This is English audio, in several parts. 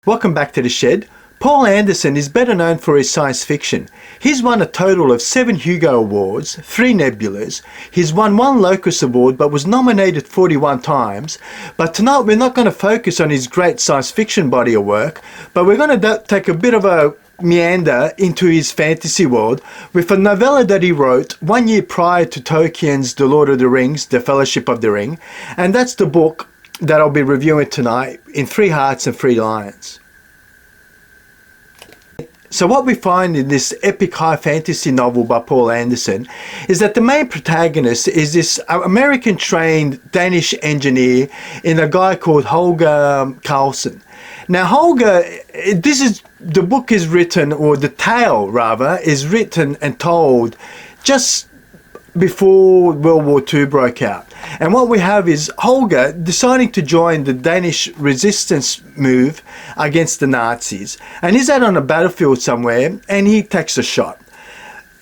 Welcome back to the shed. Poul Anderson is better known for his science fiction. He's won a total of 7 Hugo Awards, 3 Nebulas. He's won 1 Locus Award but was nominated 41 times. But tonight we're not going to focus on his great science fiction body of work, but we're going to take a bit of a meander into his fantasy world with a novella that he wrote 1 year prior to Tolkien's The Lord of the Rings, The Fellowship of the Ring. And that's the book that I'll be reviewing tonight in 3 Hearts and 3 Lions. So what we find in this epic high fantasy novel by Poul Anderson is that the main protagonist is this American trained Danish engineer in a guy called Holger Carlsen. Now Holger, the book is written, or the tale rather, is written and told just before World War II broke out. And what we have is Holger deciding to join the Danish resistance move against the Nazis. And he's out on a battlefield somewhere and he takes a shot.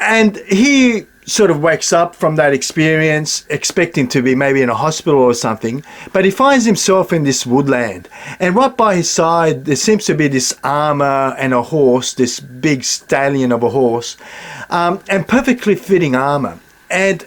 And he sort of wakes up from that experience expecting to be maybe in a hospital or something, but he finds himself in this woodland. And right by his side there seems to be this armor and a horse, this big stallion of a horse, and perfectly fitting armor. And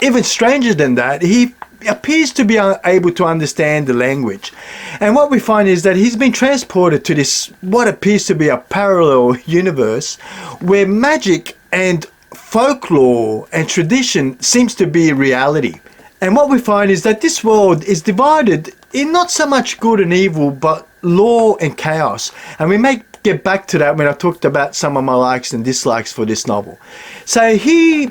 even stranger than that, he appears to be able to understand the language. And what we find is that he's been transported to this, what appears to be a parallel universe, where magic and folklore and tradition seems to be reality. And what we find is that this world is divided in not so much good and evil, but law and chaos. And we may get back to that when I talked about some of my likes and dislikes for this novel. So he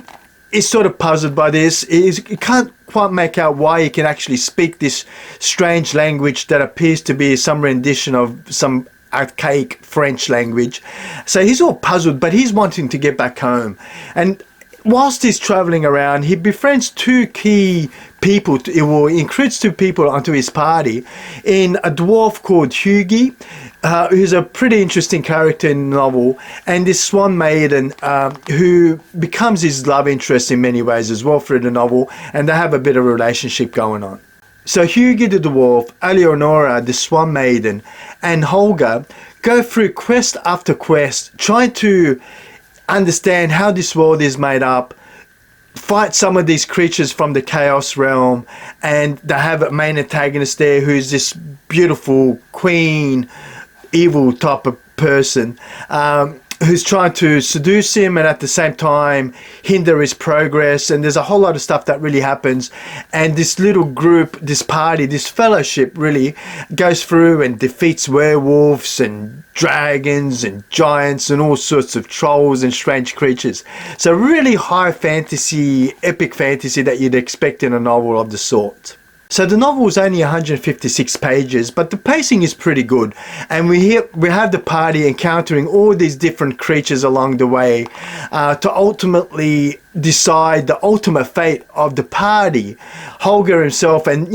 is sort of puzzled by this. He can't quite make out why he can actually speak this strange language that appears to be some rendition of some archaic French language. So he's all puzzled, but he's wanting to get back home. And whilst he's traveling around, he befriends 2 key people, he recruits 2 people onto his party, in a dwarf called Hugi, who's a pretty interesting character in the novel, and this swan maiden who becomes his love interest in many ways as well through the novel, and they have a bit of a relationship going on. So Hugi the dwarf, Eleonora the swan maiden, and Holger go through quest after quest trying to understand how this world is made up, fight some of these creatures from the chaos realm, and they have a main antagonist there who's this beautiful queen evil type of person, who's trying to seduce him and at the same time hinder his progress. And there's a whole lot of stuff that really happens, and this little group, this party, this fellowship really goes through and defeats werewolves and dragons and giants and all sorts of trolls and strange creatures. So really high fantasy, epic fantasy that you'd expect in a novel of the sort. So the novel is only 156 pages, but the pacing is pretty good. And we have the party encountering all these different creatures along the way to ultimately decide the ultimate fate of the party, Holger himself, and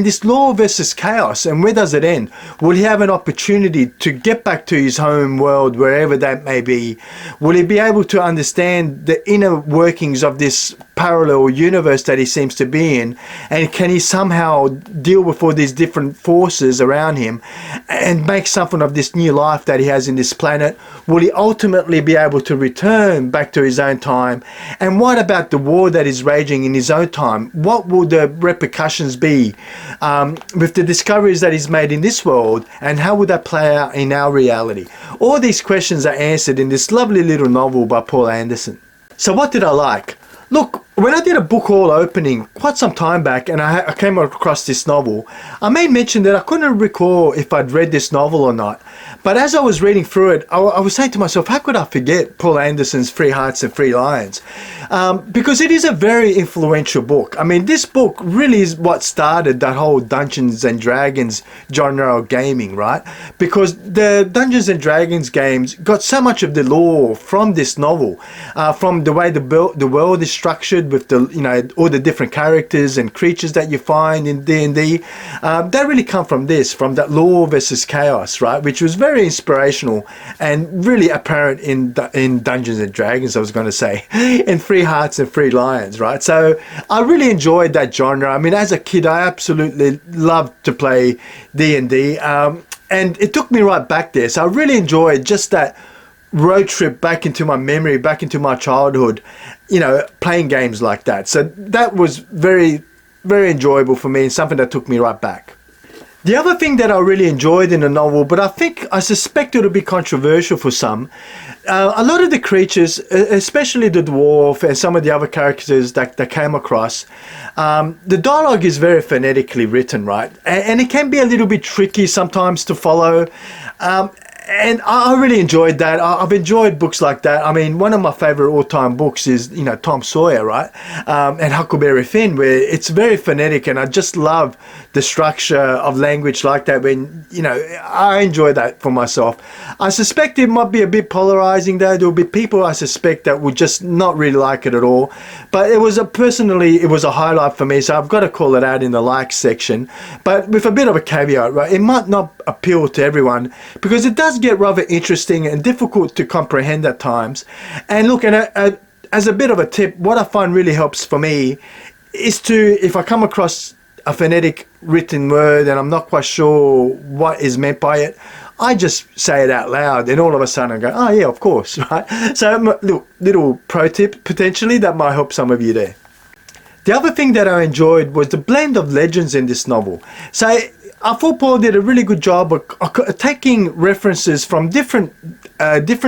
this law versus chaos. And where does it end? Will he have an opportunity to get back to his home world, wherever that may be? Will he be able to understand the inner workings of this parallel universe that he seems to be in? And can he somehow deal with all these different forces around him and make something of this new life that he has in this planet? Will he ultimately be able to return back to his own time? And what about the war that is raging in his own time? What will the repercussions be with the discoveries that he's made in this world, and how would that play out in our reality? All these questions are answered in this lovely little novel by Poul Anderson. So what did I like? Look, when I did a book haul opening quite some time back and I came across this novel, I made mention that I couldn't recall if I'd read this novel or not. But as I was reading through it, I was saying to myself, how could I forget Poul Anderson's 3 Hearts and 3 Lions? Because it is a very influential book. I mean, this book really is what started that whole Dungeons and Dragons genre of gaming, right? Because the Dungeons and Dragons games got so much of the lore from this novel, from the way the world is structured with the all the different characters and creatures that you find in D&D. That really come from that law versus chaos, right? Which was very inspirational and really apparent in Dungeons and Dragons, I was going to say, in 3 Hearts and 3 Lions, right? So I really enjoyed that genre. I mean, as a kid, I absolutely loved to play D&D. And it took me right back there. So I really enjoyed just that road trip back into my memory, back into my childhood, playing games like that. So that was very, very enjoyable for me and something that took me right back. The other thing that I really enjoyed in the novel, but I suspect it'll be controversial for some, a lot of the creatures, especially the dwarf and some of the other characters that came across, the dialogue is very phonetically written, right? And it can be a little bit tricky sometimes to follow. And I really enjoyed that. I've enjoyed books like that. I mean, one of my favorite all-time books is, Tom Sawyer, right? And Huckleberry Finn, where it's very phonetic, and I just love the structure of language like that. When, I enjoy that for myself. I suspect it might be a bit polarizing, though. There'll be people I suspect that would just not really like it at all. But it was a highlight for me, so I've got to call it out in the likes section. But with a bit of a caveat, right? It might not appeal to everyone because it does get rather interesting and difficult to comprehend at times. And look, as a bit of a tip, what I find really helps for me is if I come across a phonetic written word and I'm not quite sure what is meant by it, I just say it out loud, and all of a sudden I go, oh yeah, of course, right? So little pro tip potentially that might help some of you there. The other thing that I enjoyed was the blend of legends in this novel. So I thought Paul did a really good job of taking references from different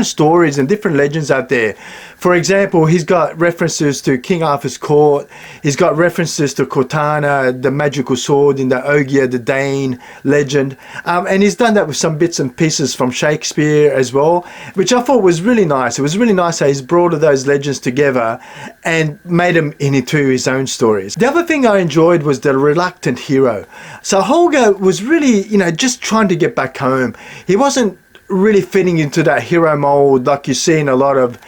stories and different legends out there. For example, he's got references to King Arthur's court. He's got references to Cortana, the magical sword in the Ogier the Dane legend. And he's done that with some bits and pieces from Shakespeare as well, which I thought was really nice. It was really nice how he's brought all those legends together and made them into his own stories. The other thing I enjoyed was the reluctant hero. So Holger was really, just trying to get back home. He wasn't really fitting into that hero mold like you see in a lot of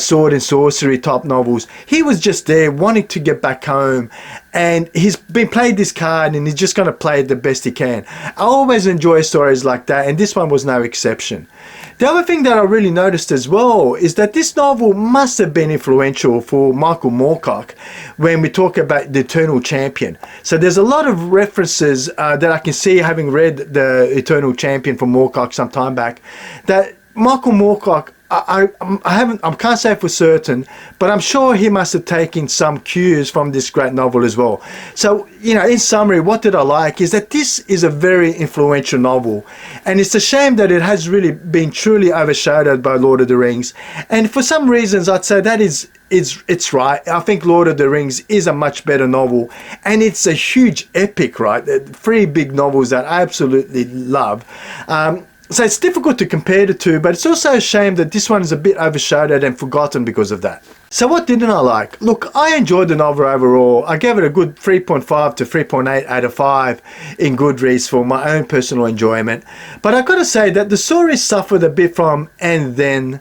sword and sorcery type novels. He was just there wanting to get back home, and he's been played this card and he's just going to play it the best he can. I always enjoy stories like that, and this one was no exception. The other thing that I really noticed as well is that this novel must have been influential for Michael Moorcock when we talk about the Eternal Champion. So there's a lot of references that I can see, having read the Eternal Champion from Moorcock some time back, that Michael Moorcock, I can't say for certain, but I'm sure he must have taken some cues from this great novel as well. So, in summary, what did I like is that this is a very influential novel, and it's a shame that it has really been truly overshadowed by Lord of the Rings. And for some reasons, I'd say that it's right. I think Lord of the Rings is a much better novel, and it's a huge epic, right? 3 big novels that I absolutely love. So it's difficult to compare the two, but it's also a shame that this one is a bit overshadowed and forgotten because of that. So what didn't I like? Look, I enjoyed the novel overall. I gave it a good 3.5 to 3.8 out of 5 in Goodreads for my own personal enjoyment. But I've got to say that the story suffered a bit from and then,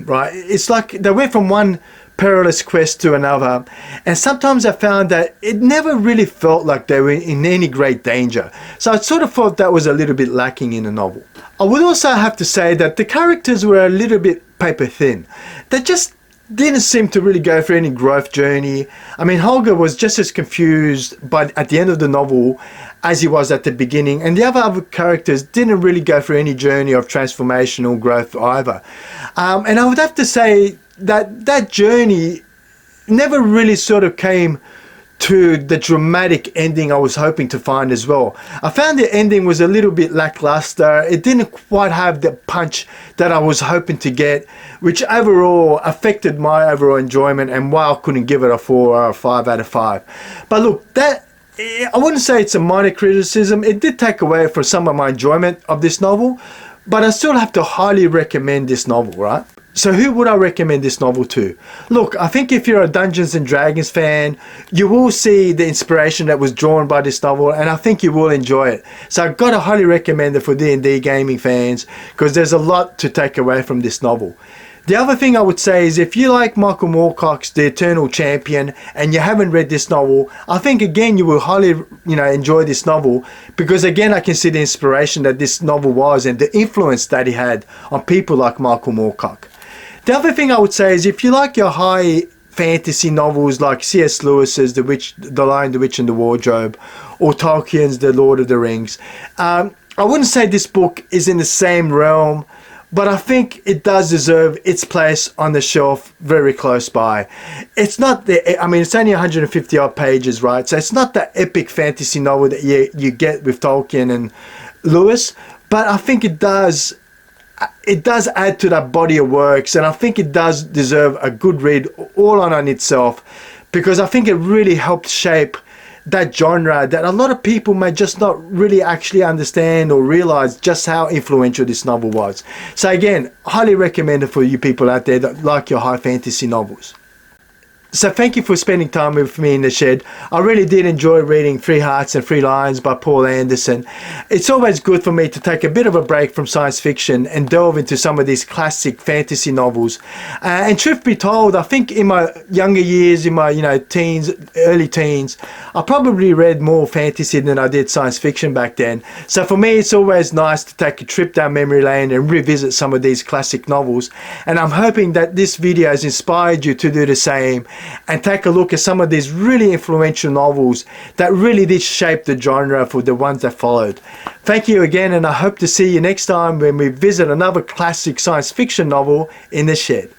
right? It's like they went from one perilous quest to another, and sometimes I found that it never really felt like they were in any great danger. So I sort of thought that was a little bit lacking in the novel. I would also have to say that the characters were a little bit paper thin. They just didn't seem to really go through any growth journey. I mean, Holger was just as confused at the end of the novel as he was at the beginning, and the other characters didn't really go through any journey of transformational growth either. And I would have to say that journey never really sort of came to the dramatic ending I was hoping to find as well. I found the ending was a little bit lackluster. It didn't quite have the punch that I was hoping to get, which overall affected my overall enjoyment and why I couldn't give it a 4 or a 5 out of 5. But look, I wouldn't say it's a minor criticism. It did take away from some of my enjoyment of this novel, but I still have to highly recommend this novel, right? So who would I recommend this novel to? Look, I think if you're a Dungeons and Dragons fan, you will see the inspiration that was drawn by this novel, and I think you will enjoy it. So I've got to highly recommend it for D&D gaming fans, because there's a lot to take away from this novel. The other thing I would say is if you like Michael Moorcock's The Eternal Champion and you haven't read this novel, I think again you will highly enjoy this novel, because again I can see the inspiration that this novel was and the influence that he had on people like Michael Moorcock. The other thing I would say is if you like your high fantasy novels like C.S. Lewis's The Lion, the Witch and the Wardrobe, or Tolkien's The Lord of the Rings, I wouldn't say this book is in the same realm, but I think it does deserve its place on the shelf very close by. It's not the, I mean, it's only 150 odd pages, right? So it's not the epic fantasy novel that you get with Tolkien and Lewis, but I think it does add to that body of works, and I think it does deserve a good read all on itself, because I think it really helped shape that genre that a lot of people may just not really actually understand or realize just how influential this novel was. So again, highly recommended for you people out there that like your high fantasy novels. So thank you for spending time with me in the shed. I really did enjoy reading Three Hearts and Three Lions by Poul Anderson. It's always good for me to take a bit of a break from science fiction and delve into some of these classic fantasy novels. And truth be told, I think in my younger years, in my teens, early teens, I probably read more fantasy than I did science fiction back then. So for me, it's always nice to take a trip down memory lane and revisit some of these classic novels. And I'm hoping that this video has inspired you to do the same and take a look at some of these really influential novels that really did shape the genre for the ones that followed. Thank you again, and I hope to see you next time when we visit another classic science fiction novel in the shed.